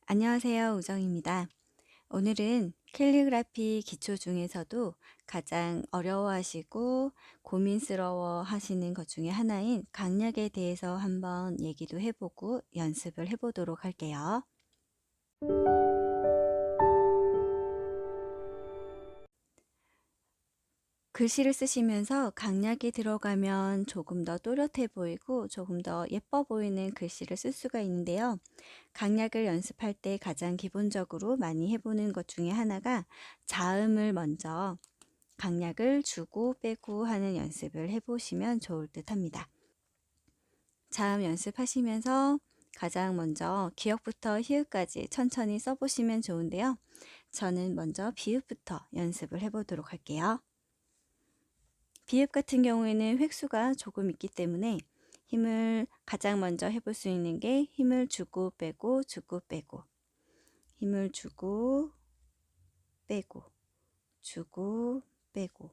안녕하세요. 우정입니다. 오늘은 캘리그라피 기초 중에서도 가장 어려워하시고 고민스러워 하시는 것 중에 하나인 강약에 대해서 한번 얘기도 해보고 연습을 해보도록 할게요. 글씨를 쓰시면서 강약이 들어가면 조금 더 또렷해 보이고 조금 더 예뻐 보이는 글씨를 쓸 수가 있는데요. 강약을 연습할 때 가장 기본적으로 많이 해보는 것 중에 하나가 자음을 먼저 강약을 주고 빼고 하는 연습을 해보시면 좋을 듯 합니다. 자음 연습하시면서 가장 먼저 기역부터 히읗까지 천천히 써보시면 좋은데요. 저는 먼저 비읍부터 연습을 해보도록 할게요. 비읍 같은 경우에는 획수가 조금 있기 때문에 힘을 가장 먼저 해볼 수 있는 게 힘을 주고 빼고 주고 빼고, 힘을 주고 빼고 주고 빼고,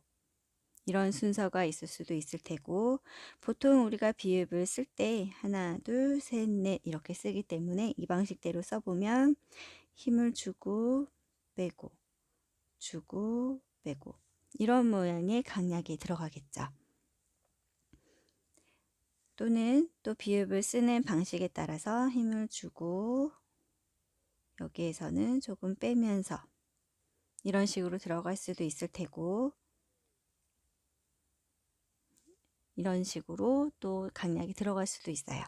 이런 순서가 있을 수도 있을 테고, 보통 우리가 비읍을 쓸 때 하나 둘 셋 넷 이렇게 쓰기 때문에 이 방식대로 써보면 힘을 주고 빼고 주고 빼고 이런 모양의 강약이 들어가겠죠. 또는 또 비읍을 쓰는 방식에 따라서 힘을 주고 여기에서는 조금 빼면서 이런 식으로 들어갈 수도 있을 테고, 이런 식으로 또 강약이 들어갈 수도 있어요.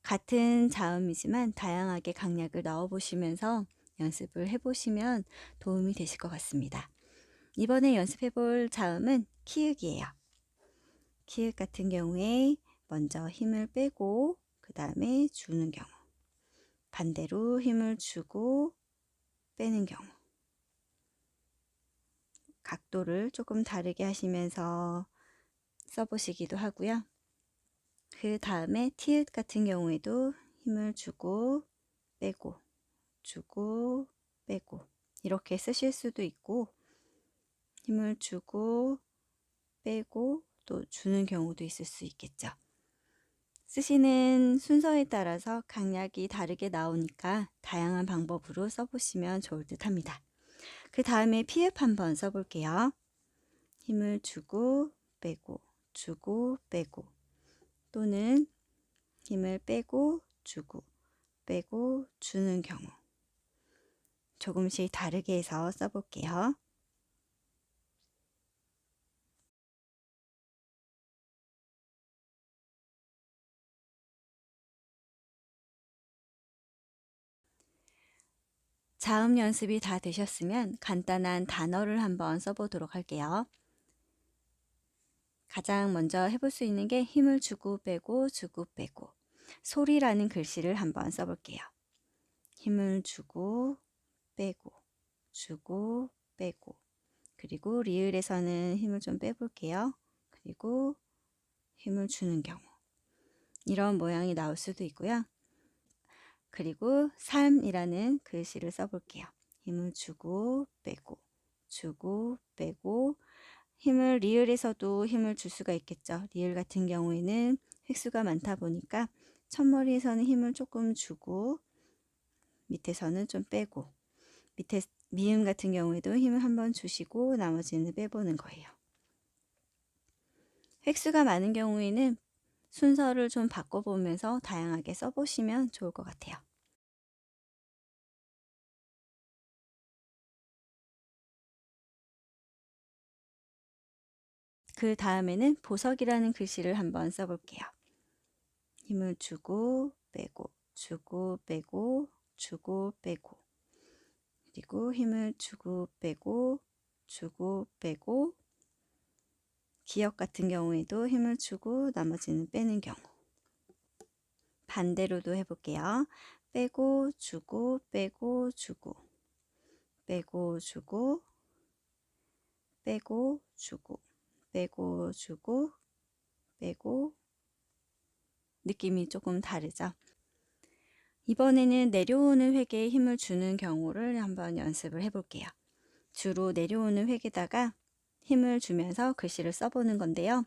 같은 자음이지만 다양하게 강약을 넣어 보시면서 연습을 해 보시면 도움이 되실 것 같습니다. 이번에 연습해 볼 자음은 키읔이에요. 키읔 같은 경우에 먼저 힘을 빼고 그 다음에 주는 경우, 반대로 힘을 주고 빼는 경우, 각도를 조금 다르게 하시면서 써보시기도 하고요. 그 다음에 티읕 같은 경우에도 힘을 주고 빼고 주고 빼고 이렇게 쓰실 수도 있고, 힘을 주고 빼고 또 주는 경우도 있을 수 있겠죠. 쓰시는 순서에 따라서 강약이 다르게 나오니까 다양한 방법으로 써보시면 좋을 듯 합니다. 그 다음에 피읍 한번 써볼게요. 힘을 주고 빼고 주고 빼고, 또는 힘을 빼고 주고 빼고 주는 경우, 조금씩 다르게 해서 써볼게요. 자음 연습이 다 되셨으면 간단한 단어를 한번 써보도록 할게요. 가장 먼저 해볼 수 있는 게 힘을 주고 빼고 주고 빼고, 소리라는 글씨를 한번 써볼게요. 힘을 주고 빼고 주고 빼고, 그리고 리을에서는 힘을 좀 빼볼게요. 그리고 힘을 주는 경우, 이런 모양이 나올 수도 있고요. 그리고 삶이라는 글씨를 써볼게요. 힘을 주고 빼고 주고 빼고, 힘을 리을에서도 힘을 줄 수가 있겠죠. 리을 같은 경우에는 획수가 많다 보니까 첫머리에서는 힘을 조금 주고 밑에서는 좀 빼고, 밑에 미음 같은 경우에도 힘을 한번 주시고 나머지는 빼보는 거예요. 획수가 많은 경우에는 순서를 좀 바꿔보면서 다양하게 써보시면 좋을 것 같아요. 그 다음에는 보석이라는 글씨를 한번 써볼게요. 힘을 주고 빼고 주고 빼고 주고 빼고, 그리고 힘을 주고 빼고 주고 빼고, 기역 같은 경우에도 힘을 주고 나머지는 빼는 경우, 반대로도 해볼게요. 빼고 주고 빼고 주고 빼고 주고 빼고 주고 빼고 주고 빼고, 느낌이 조금 다르죠. 이번에는 내려오는 획에 힘을 주는 경우를 한번 연습을 해볼게요. 주로 내려오는 획에다가 힘을 주면서 글씨를 써보는 건데요.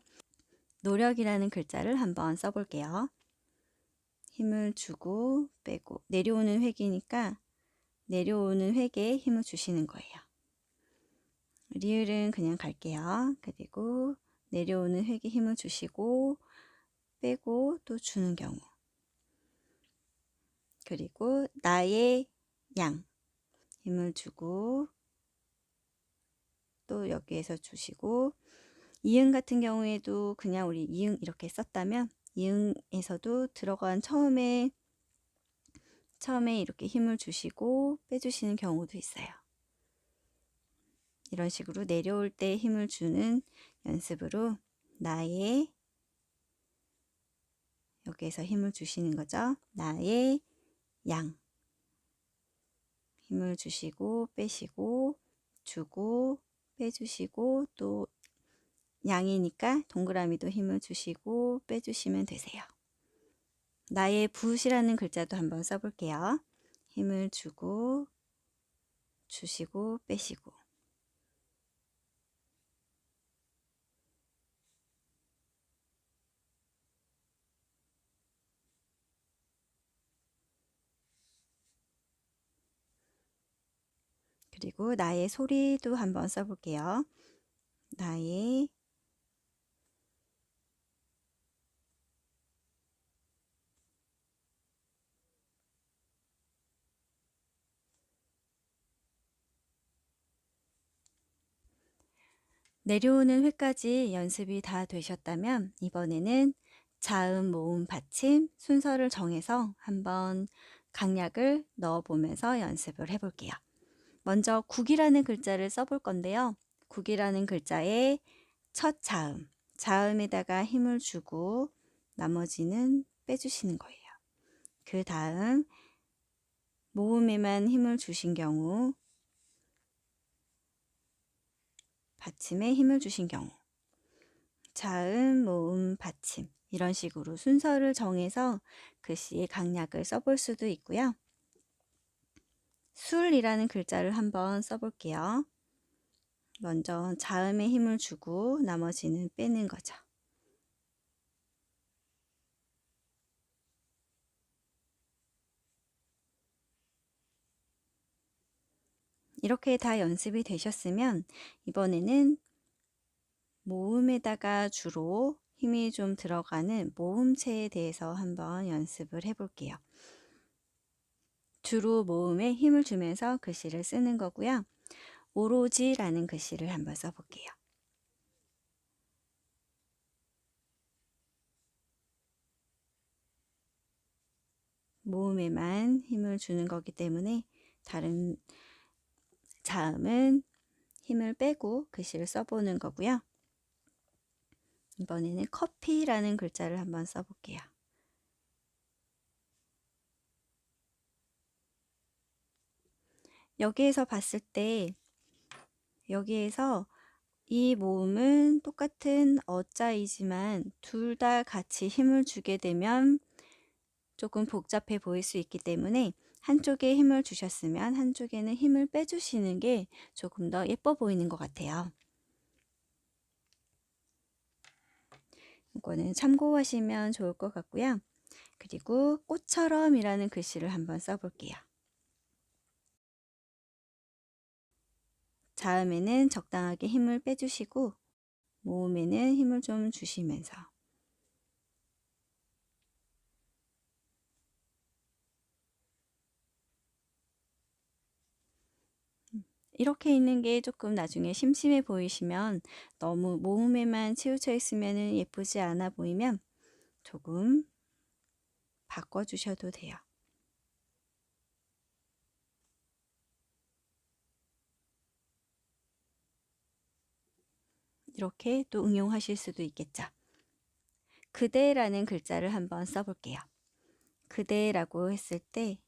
노력이라는 글자를 한번 써볼게요. 힘을 주고 빼고, 내려오는 획이니까 내려오는 획에 힘을 주시는 거예요. 리을은 그냥 갈게요. 그리고 내려오는 획에 힘을 주시고 빼고 또 주는 경우. 그리고 나의 양 힘을 주고 또 여기에서 주시고, 이응 같은 경우에도 그냥 우리 이응 이렇게 썼다면 이응에서도 들어간 처음에 이렇게 힘을 주시고 빼주시는 경우도 있어요. 이런 식으로 내려올 때 힘을 주는 연습으로 나의, 여기에서 힘을 주시는 거죠. 나의 양 힘을 주시고 빼시고 주고 빼주시고, 또 양이니까 동그라미도 힘을 주시고 빼주시면 되세요. 나의 붓이라는 글자도 한번 써볼게요. 힘을 주고 주시고 빼시고. 그리고 나의 소리도 한번 써볼게요. 나의 내려오는 회까지 연습이 다 되셨다면 이번에는 자음, 모음, 받침 순서를 정해서 한번 강약을 넣어보면서 연습을 해볼게요. 먼저 국이라는 글자를 써볼 건데요. 국이라는 글자의 첫 자음, 자음에다가 힘을 주고 나머지는 빼주시는 거예요. 그 다음 모음에만 힘을 주신 경우, 받침에 힘을 주신 경우, 자음, 모음, 받침 이런 식으로 순서를 정해서 글씨의 강약을 써볼 수도 있고요. 술이라는 글자를 한번 써볼게요. 먼저 자음에 힘을 주고 나머지는 빼는 거죠. 이렇게 다 연습이 되셨으면 이번에는 모음에다가 주로 힘이 좀 들어가는 모음체에 대해서 한번 연습을 해볼게요. 주로 모음에 힘을 주면서 글씨를 쓰는 거고요. 오로지라는 글씨를 한번 써볼게요. 모음에만 힘을 주는 거기 때문에 다른 자음은 힘을 빼고 글씨를 써보는 거고요. 이번에는 커피라는 글자를 한번 써볼게요. 여기에서 봤을 때 여기에서 이 모음은 똑같은 어자이지만 둘 다 같이 힘을 주게 되면 조금 복잡해 보일 수 있기 때문에 한쪽에 힘을 주셨으면 한쪽에는 힘을 빼주시는 게 조금 더 예뻐 보이는 것 같아요. 이거는 참고하시면 좋을 것 같고요. 그리고 꽃처럼 이라는 글씨를 한번 써볼게요. 자음에는 적당하게 힘을 빼주시고 모음에는 힘을 좀 주시면서, 이렇게 있는 게 조금 나중에 심심해 보이시면, 너무 모음에만 치우쳐 있으면 예쁘지 않아 보이면 조금 바꿔주셔도 돼요. 이렇게 또 응용하실 수도 있겠죠. 그대라는 글자를 한번 써볼게요. 그대라고 했을 때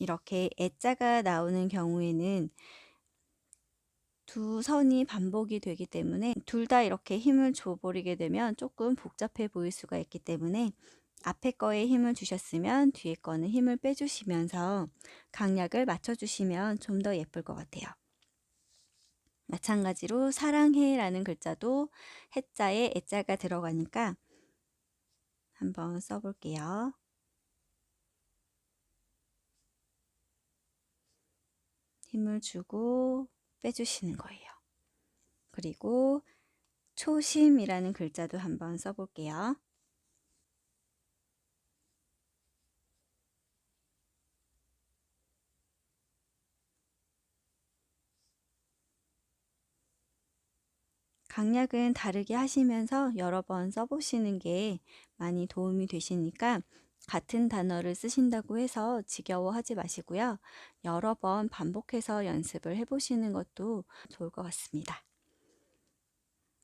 이렇게 애자가 나오는 경우에는 두 선이 반복이 되기 때문에 둘 다 이렇게 힘을 줘버리게 되면 조금 복잡해 보일 수가 있기 때문에 앞에 거에 힘을 주셨으면 뒤에 거는 힘을 빼주시면서 강약을 맞춰주시면 좀 더 예쁠 것 같아요. 마찬가지로 사랑해라는 글자도 해자에 애자가 들어가니까 한번 써볼게요. 힘을 주고 빼주시는 거예요. 그리고 초심이라는 글자도 한번 써볼게요. 강약은 다르게 하시면서 여러 번 써보시는 게 많이 도움이 되시니까 같은 단어를 쓰신다고 해서 지겨워하지 마시고요. 여러 번 반복해서 연습을 해보시는 것도 좋을 것 같습니다.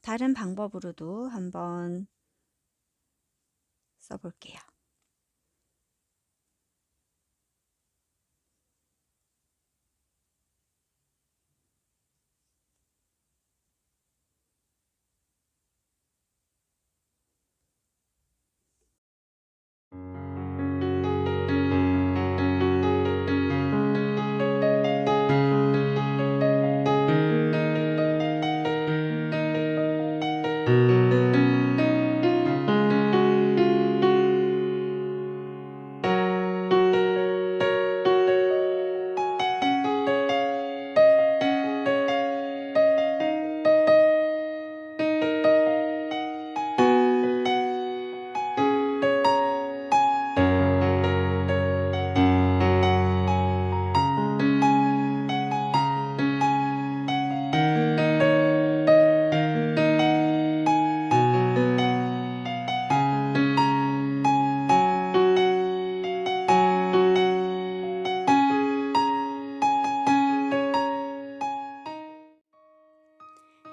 다른 방법으로도 한번 써볼게요.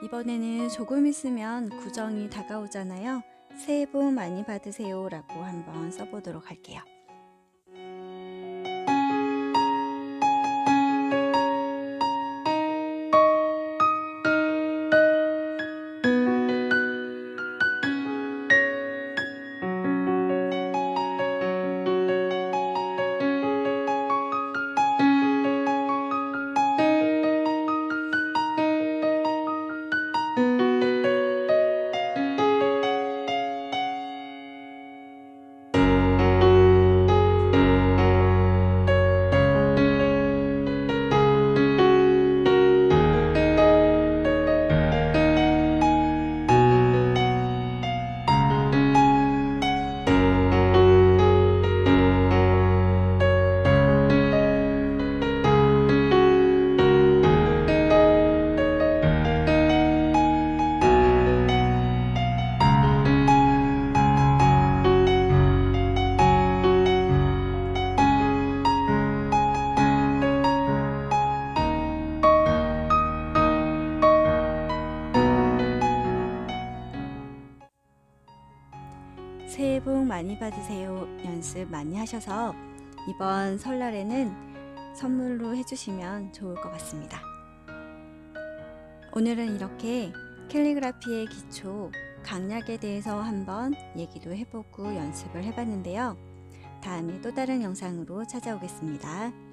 이번에는 조금 있으면 구정이 다가오잖아요. 새해 복 많이 받으세요 라고 한번 써보도록 할게요. 새해 복 많이 받으세요 연습 많이 하셔서 이번 설날에는 선물로 해주시면 좋을 것 같습니다. 오늘은 이렇게 캘리그라피의 기초 강약에 대해서 한번 얘기도 해보고 연습을 해봤는데요. 다음에 또 다른 영상으로 찾아오겠습니다.